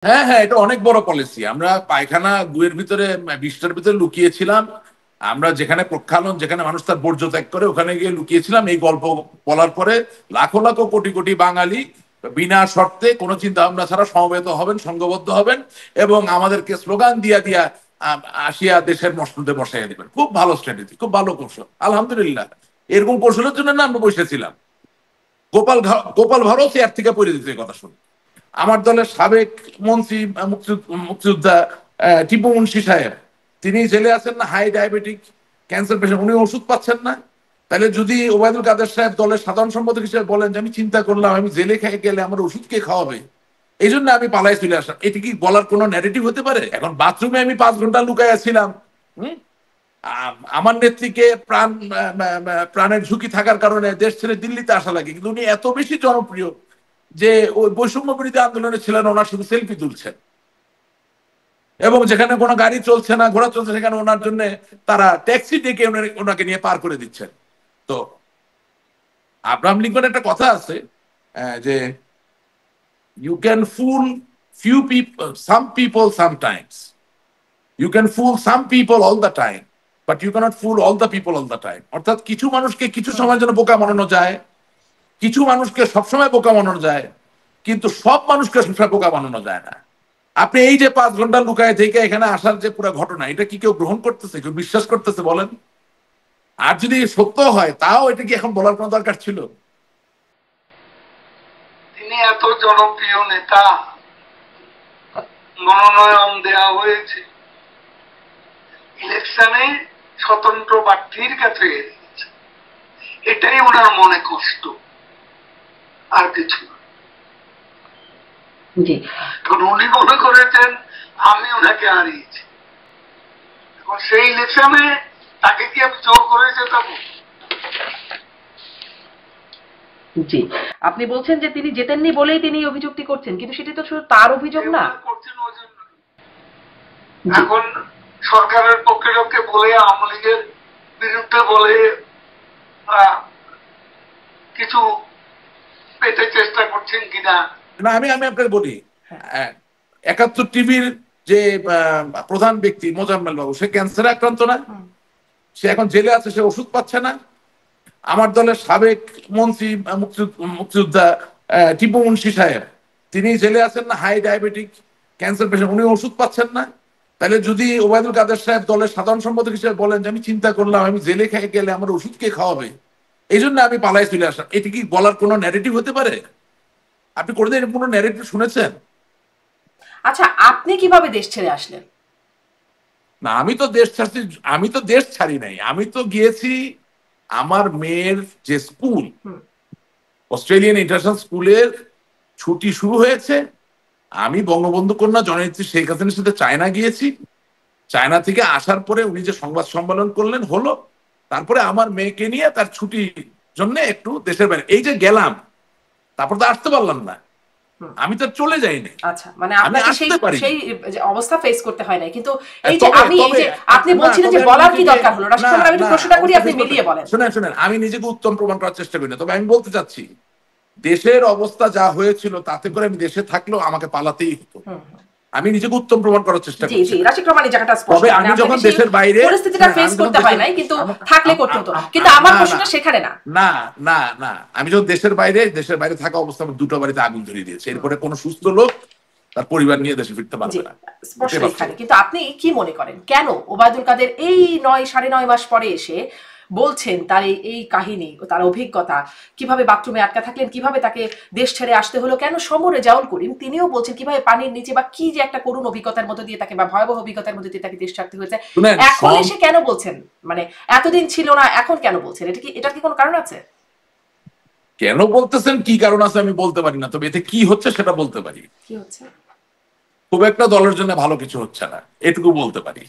হ্যাঁ হ্যাঁ, এটা অনেক বড় পলিসি। আমরা পায়খানা গুয়ের ভিতরে, বিষ্ঠার ভিতরে লুকিয়েছিলাম। আমরা যেখানে প্রক্ষালন, যেখানে মানুষ তার বর্জ্য ত্যাগ করে, ওখানে গিয়ে লুকিয়েছিলাম। এই গল্প বলার পরে লাখো লাখো কোটি কোটি বাঙালি বিনা শর্তে কোনো চিন্তা ভাবনা ছাড়া সমবেত হবেন, সংঘবদ্ধ হবেন এবং আমাদেরকে স্লোগান দিয়া দিয়া আসিয়া দেশের মসনদে বসাইয়া দিবেন। খুব ভালো স্ট্র্যাটেজি, খুব ভালো কৌশল, আলহামদুলিল্লাহ। এরকম কৌশলের জন্য না আমরা বসেছিলাম। গোপাল ভারত এর থেকে পড়ে দিতে কথা শুনে আমার দলের সাবেক মন্ত্রী, মুক্তিযোদ্ধা টিপু মুন্সি সাহেব, তিনি জেলে আছেন না, হাই ডায়াবেটিক ক্যান্সার পেশেন্ট, উনি ওষুধ পাচ্ছেন না। তাহলে যদি ওবায়দুল কাদের সাহেব দলের সাধারণ সম্পাদক হিসেবে বলেন যে আমি চিন্তা করলাম আমি জেলে খেয়ে গেলে আমার ওষুধ কে খাওয়াবে, এই জন্য আমি পালাই চলে আসলাম, এটি কি বলার কোনো ন্যারেটিভ হতে পারে? এখন বাথরুমে আমি 5 ঘন্টা লুকায় ছিলাম, হম, আমার নেত্রীকে প্রাণের ঝুঁকি থাকার কারণে দেশ ছেড়ে দিল্লিতে আসা লাগে, কিন্তু উনি এত বেশি জনপ্রিয় যে ওই বৈষম্য বিরোধী আন্দোলনে ছিলেন, ওনার শুধু সেলফি তুলছেন এবং যেখানে কোনো গাড়ি চলছে না, ঘোড়া চলছে, সেখানে ওনার জন্য তারা ট্যাক্সি ডেকে ওনাকে নিয়ে পার করে দিচ্ছেন। তো আব্রাহাম লিঙ্কন একটা কথা আছে যে you can fool few people, some people sometimes, you can fool some people all the time, but you can't fool all the people all the time. অর্থাৎ কিছু মানুষকে কিছু সময়ের জন্য বোকা বানানো যায়, কিছু মানুষকে সবসময় বোকা বানানো যায়, কিন্তু সব মানুষকে সবসময় বোকা বানানো যায় না। আপনি এই যে 5 ঘন্টা লুকায় থেকে এখানে আসার যে পুরো ঘটনা, এটা কি কেউ গ্রহণ করতেছে, কেউ বিশ্বাস করতেছে বলেন? আর যদি সত্য হয় তাও এটা কি এখন বলার কোনো দরকার ছিল? তিনি এত জনপ্রিয় নেতা, মনোনয়ন দেওয়া হয়েছে, ইলেকশনে স্বতন্ত্র প্রার্থীর কাছে এটাই ওনার মনে কষ্ট, আর কিছু না। কারণ উনি মনে করেছেন আমি ওনাকে হারিয়েছি। এখন সেই ইলেকশনে তাকে কি আমি জোর করে জেতাবো? জি, আপনি বলছেন যে তিনি জেতেননি বলেই তিনি অভিযোগটি করছেন, কিন্তু সেটি তো শুধু তার অভিযোগ না। করছেন ওই জন্য এখন সরকারের পক্ষে লোককে বলে, আওয়ামী লীগের বিরুদ্ধে বলে কিছু পেতে চেষ্টা করছেন কিনা। না, আমি আপনাকে বলি, 71 টিভির যে প্রধান ব্যক্তি মোজাম্মেল বাবু, সে ক্যান্সারে আক্রান্ত না? সে এখন জেলে আছে, সে ওষুধ পাচ্ছে না? আমার দলের সাবেক মন্ত্রী, মুক্তিযোদ্ধা টিপু মুন্সি সাহেব, তিনি জেলে আছেন না, হাই ডায়াবেটিক ক্যান্সার পেশেন্ট, উনি ওষুধ পাচ্ছেন না। তাহলে যদি ওবায়দুল কাদের সাহেব দলের সাধারণ সম্পাদক হিসেবে বলেন যে আমি চিন্তা করলাম আমি জেলে খেয়ে গেলে আমার ওষুধ কে খাওয়াবে, এই জন্য আমি পালাই চলে আসলাম, এটি কি বলার কোনো ন্যারেটিভ হতে পারে? আপনি কোনোদিন কোনো ন্যারেটিভ শুনেছেন? আচ্ছা, আপনি কিভাবে দেশ ছেড়ে আসলেন? না, আমি তো দেশ ছাড়ছি, আমি তো দেশ ছাড়ি নাই, আমি তো গিয়েছি আমার মেয়ের যে স্কুল, অস্ট্রেলিয়ান ইন্টারন্যাশনাল স্কুলের ছুটি শুরু হয়েছে, আমি বঙ্গবন্ধু কন্যা জননেত্রী শেখ হাসিনার সাথে চায়না গিয়েছি। চায়না থেকে আসার পরে উনি যে সংবাদ সম্মেলন করলেন হলো, তারপরে আমার মেয়েকে নিয়ে তার ছুটির জন্য একটু দেশের বাইরে এই যে গেলাম, তারপর তো আসতে পারলাম না, আমি তো চলে যাইনি। আচ্ছা, মানে আপনাকে সেই অবস্থা ফেস করতে হয় না, কিন্তু এই যে আমি এই যে আপনি বলছিলেন যে বলার কি দরকার হলো, রাশিদ খান, আমি একটু প্রশ্নটা করি, আপনি মিলিয়ে বলেন। শুনেন, আমি নিজেকে উত্তম প্রমাণ করার চেষ্টা করি না, তবে আমি বলতে চাচ্ছি দেশের অবস্থা যা হয়েছিল তাতে করে আমি দেশে থাকলেও আমাকে পালাতেই হতো। আমি নিজেকে উত্তম প্রমাণ করার চেষ্টা করছি। জি জি, রাশিদ রহমান এই জায়গাটা স্পষ্ট। তবে আমি যখন দেশের বাইরে পরিস্থিতিটা ফেস করতে হয় নাই, কিন্তু থাকলে করতে হতো। কিন্তু আমার প্রশ্নটা সেখানে না। না না না, আমি যখন দেশের বাইরে থাকা অবস্থা আমি দুটো বাড়িতে আগুন ধরিয়ে দিয়েছি, এরপরে কোনো সুস্থ লোক তার পরিবার নিয়ে দেশে ফিরতে পারবে না। স্পষ্ট এখানে। কিন্তু আপনি কি মনে করেন কেন ওবায়দুল কাদের এই 9-9.5 মাস পরে এসে বলছেন তার এই কাহিনী, তার অভিজ্ঞতা, কিভাবে বাথরুমে আটকা থাকলেন, কিভাবে তাকে দেশ ছেড়ে আসতে হলো, কেন সমরে জাউল করিম তিনিও বলছেন কিভাবে পানির নিচে বা কি যে একটা করুণ অভিজ্ঞতার মধ্যে দিয়ে তাকে, বা ভয়াবহ অভিজ্ঞতার মধ্যে দিয়ে তাকে দেশ ছাড়তে হয়েছে, এখন এসে কেন বলছেন? মানে এতদিন ছিল না, এখন কেন বলছেন? এটার কি কোনো কারণ আছে? কেন বলতেছেন, কি কারণ আছে আমি বলতে পারি না, তবে এতে কি হচ্ছে সেটা বলতে পারি। কি হচ্ছে? খুব একটা দলের জন্য ভালো কিছু হচ্ছে না, এটুকু বলতে পারি।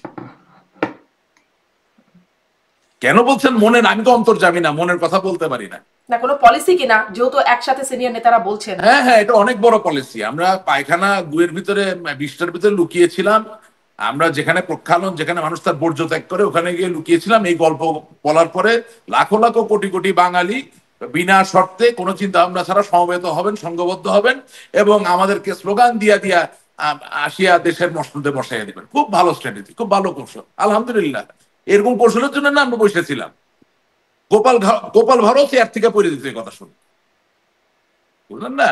কেন বলছেন মনের, আমি তো অন্তর্যামী না, মনের কথা বলতে পারি না। না কোনো পলিসি কিনা, যেহেতু একসাথে সিনিয়র নেতারা বলছেন। হ্যাঁ হ্যাঁ, এটা অনেক বড় পলিসি। আমরা পায়খানা গুয়ের ভিতরে, বিষ্ঠার ভিতরে লুকিয়েছিলাম। আমরা যেখানে প্রক্ষালন, যেখানে মানুষ তার বর্জ্য ত্যাগ করে, ওখানে গিয়ে লুকিয়েছিলাম। এই গল্প বলার পরে লাখো লাখো কোটি কোটি বাঙালি বিনা শর্তে কোনো চিন্তা ভাবনা ছাড়া সমবেত হবেন, সংঘবদ্ধ হবেন এবং আমাদেরকে স্লোগান দিয়া দিয়া আসিয়া দেশের মসনদে বসাইয়া দিবেন। খুব ভালো স্ট্র্যাটেজি, খুব ভালো কৌশল, আলহামদুলিল্লাহ। এরকম কৌশলের জন্য না আমরা বসেছিলাম। গোপাল ভারত এর থেকে পড়ে দিতে কথা শুনে, বুঝলেন না?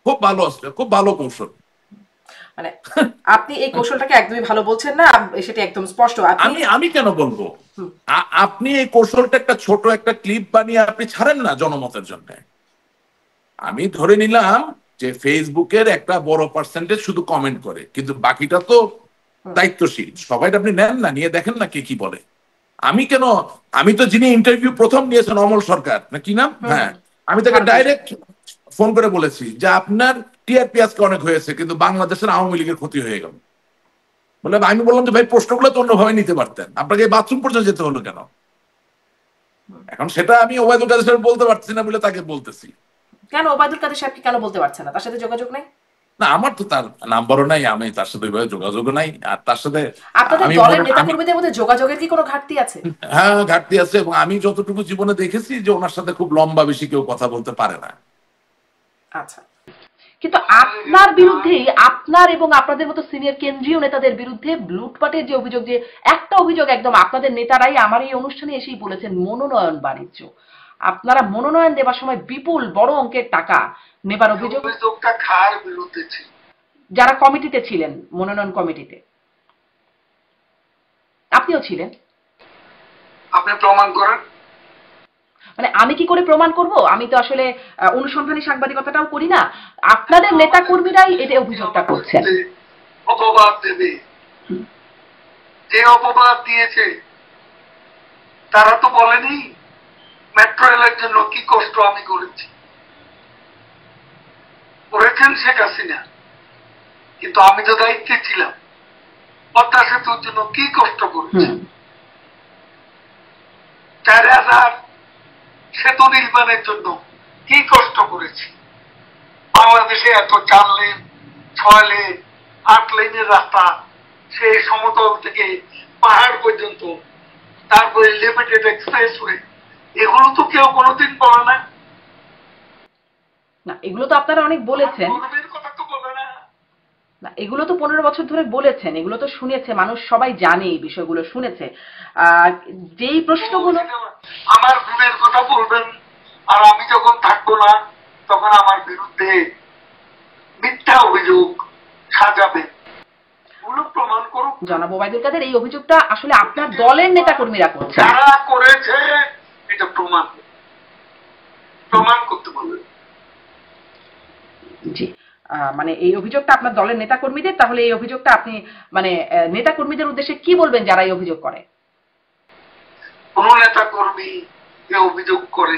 খুব ভালো আসলে, খুব ভালো কৌশল। মানে আপনি এই কৌশলটাকে একদমই ভালো বলছেন না, সেটা একদম স্পষ্ট। আপনি আমি কেন বলবো? আপনি এই কৌশলটা একটা ছোট একটা ক্লিপ বানিয়ে আপনি ছাড়েন না জনমতের জন্য। আমি ধরে নিলাম যে ফেসবুকের একটা বড় পার্সেন্টেজ শুধু কমেন্ট করে, কিন্তু বাকিটা তো দায়িত্বশীল। সবাই আপনি নেন না, নিয়ে দেখেন না কে কি বলে। আমি তো যিনি ইন্টারভিউ প্রথম নিয়েছেন অমল সরকার না কি নাম, হ্যাঁ, আমি তাকে ডাইরেক্ট ফোন করে বলেছি যে আপনার টিআরপি আজকে অনেক হয়েছে, কিন্তু বাংলাদেশের আওয়ামী লীগের ক্ষতি হয়ে গেল। বলে আমি বললাম যে ভাই প্রশ্নগুলো তো অন্যভাবে নিতে পারতেন, আপনাকে বাথরুম পর্যন্ত যেতে হলো কেন? এখন সেটা আমি ওবায়দুল কাদের সাহেব বলতে পারছি না বলে তাকে বলতেছি। কেন ওবায়দুল কাদের সাহেব কেন বলতে পারছেন না? তার সাথে যোগাযোগ নেই? না, আমার তো তার নাম্বারও নাই, আমি তার সাথে ওইভাবে যোগাযোগও নাই। আর তার সাথে আপনাদের দলের নেতাকর্মীদের মধ্যে যোগাযোগের কি কোনো ঘাটতি আছে? হ্যাঁ, ঘাটতি আছে। এবং আমি যতটুকু জীবনে দেখেছি যে ওনার সাথে খুব লম্বা বেশি কেউ কথা বলতে পারে না। আচ্ছা, কিন্তু আপনার বিরুদ্ধে, আপনার এবং আপনাদের মতো সিনিয়র কেন্দ্রীয় নেতাদের বিরুদ্ধে লুটপাটের যে অভিযোগ, যে একটা অভিযোগ একদম আপনাদের নেতারাই আমার এই অনুষ্ঠানে এসেই বলেছেন, মনোনয়ন বাণিজ্য। আপনারা মনোনয়ন দেওয়ার সময় বিপুল বড় অঙ্কের টাকা নেবার অভিযোগটা কার বিরুদ্ধে ছিল? যারা কমিটিতে ছিলেন, মনোনয়ন কমিটিতে। আপনিও ছিলেন। আপনি প্রমাণ করেন। মানে আমি কি করে প্রমাণ করব? আমি তো আসলে অনুসন্ধানী সাংবাদিকতাটাও করি না। আপনাদের নেতা কর্মীরাই এটা অভিযোগটা করছেন। অপবাদ দেবে, যে অপবাদ দিয়েছে তারা তো বলেনি মেট্রো রেলের জন্য কি কষ্ট আমি করেছি। করেছেন শেখ হাসিনা, কিন্তু আমি তো দায়িত্বে ছিলাম। পদ্মা সেতুর জন্য কি কষ্ট করেছি। 4000 সেতু নির্মাণের জন্য কি কষ্ট করেছি। বাংলাদেশে এত 4 লেন 6 লেন 8 লেনের রাস্তা, সেই সমতল থেকে পাহাড় পর্যন্ত, তারপরে লিমিটেড এক্সপ্রেসওয়ে, এগুলো তো কেউ কোনোদিন বলে না। না, এগুলো তো আপনারা অনেক বলেছেন। কথা তো বলে না। না, এগুলো তো 15 বছর ধরে বলেছেন, এগুলো তো শুনেছে মানুষ, সবাই জানে এই বিষয়গুলো, শুনেছে। যেই প্রশ্নগুলো, আমার গুণের কথা বলবেন, আর আমি যখন থাকবো না তখন আমার বিরুদ্ধে মিথ্যা অভিযোগ সাজাবেন, প্রমাণ করুন। জনাব ওবায়দুল কাদের, এই অভিযোগটা আসলে আপনার দলের নেতা কর্মীরা করছে। যারা করেছে এটা প্রমাণ করতে বলবেন। জি, মানে এই অভিযোগটা আপনার দলের নেতা কর্মীদের, তাহলে এই অভিযোগটা আপনি মানে নেতা কর্মীদের উদ্দেশ্যে কি বলবেন যারা এই অভিযোগ করে? কোন নেতা কর্মী এই অভিযোগ করে?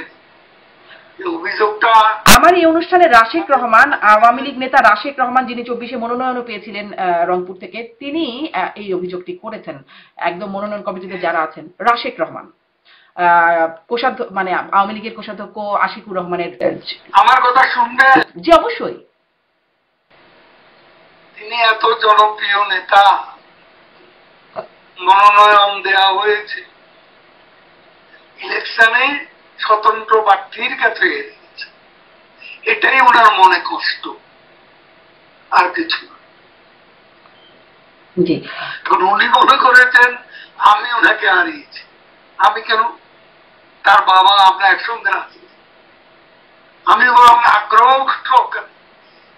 অভিযোগটা আমার এই অনুষ্ঠানে রাশেক রহমান, আওয়ামী লীগ নেতা রাশেক রহমান, যিনি 24-এ মনোনয়নও পেয়েছিলেন রংপুর থেকে, তিনি এই অভিযোগটি করেছেন। একদম মনোনয়ন কমিটিতে যারা আছেন, রাশেক রহমান, কোষাধ্যক্ষ, মানে আওয়ামী লীগের কোষাধ্যক্ষ আশিকুর রহমানের। আমার কথা শুনবে? জি, অবশ্যই। তিনি এত জনপ্রিয় নেতা, মনোনয়ন দেওয়া হয়েছে, ইলেকশনে স্বতন্ত্র প্রার্থীর কাছে, এটাই ওনার মনে কষ্ট, আর কিছু না। জি, উনি মনে করেছেন আমি ওনাকে হারিয়েছি। আমি কেন? তার বাবা আমরা একসঙ্গে আছি। আমি বরং আগ্রহ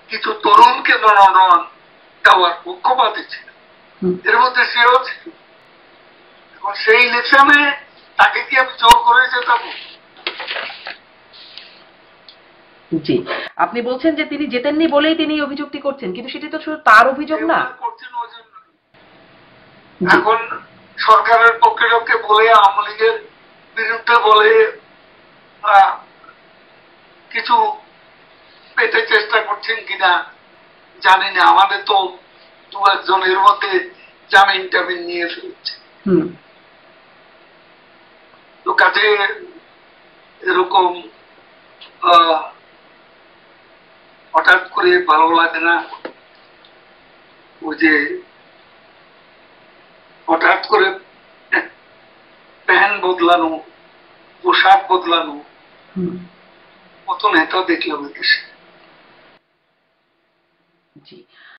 কিছু তরুণকে মনোনয়ন দেওয়ার পক্ষপাতী ছিল, এর মধ্যে সেও ছিল। এখন সেই ইলেকশনে তাকে কি আমি জোর করে যেতাবো? জি, আপনি বলছেন যে তিনি জেতেননি বলেই তিনি এই অভিযোগটি করছেন, কিন্তু সেটি তো শুধু তার অভিযোগ না। এখন সরকারের পক্ষে লোককে বলে, আওয়ামী লীগের বিরুদ্ধে বলে কিছু পেতে চেষ্টা করছেন কিনা জানি না। আমাদের তো 2-1 জনের মধ্যে জামিন টামিন নিয়ে ফেলছে। তো কাজে এরকম হঠাৎ করে ভালো লাগে না। ওই যে হঠাৎ করে প্যান্ট বদলানো, পোশাক বদলানো, কত নেতা দেখলাম দেশে। জি।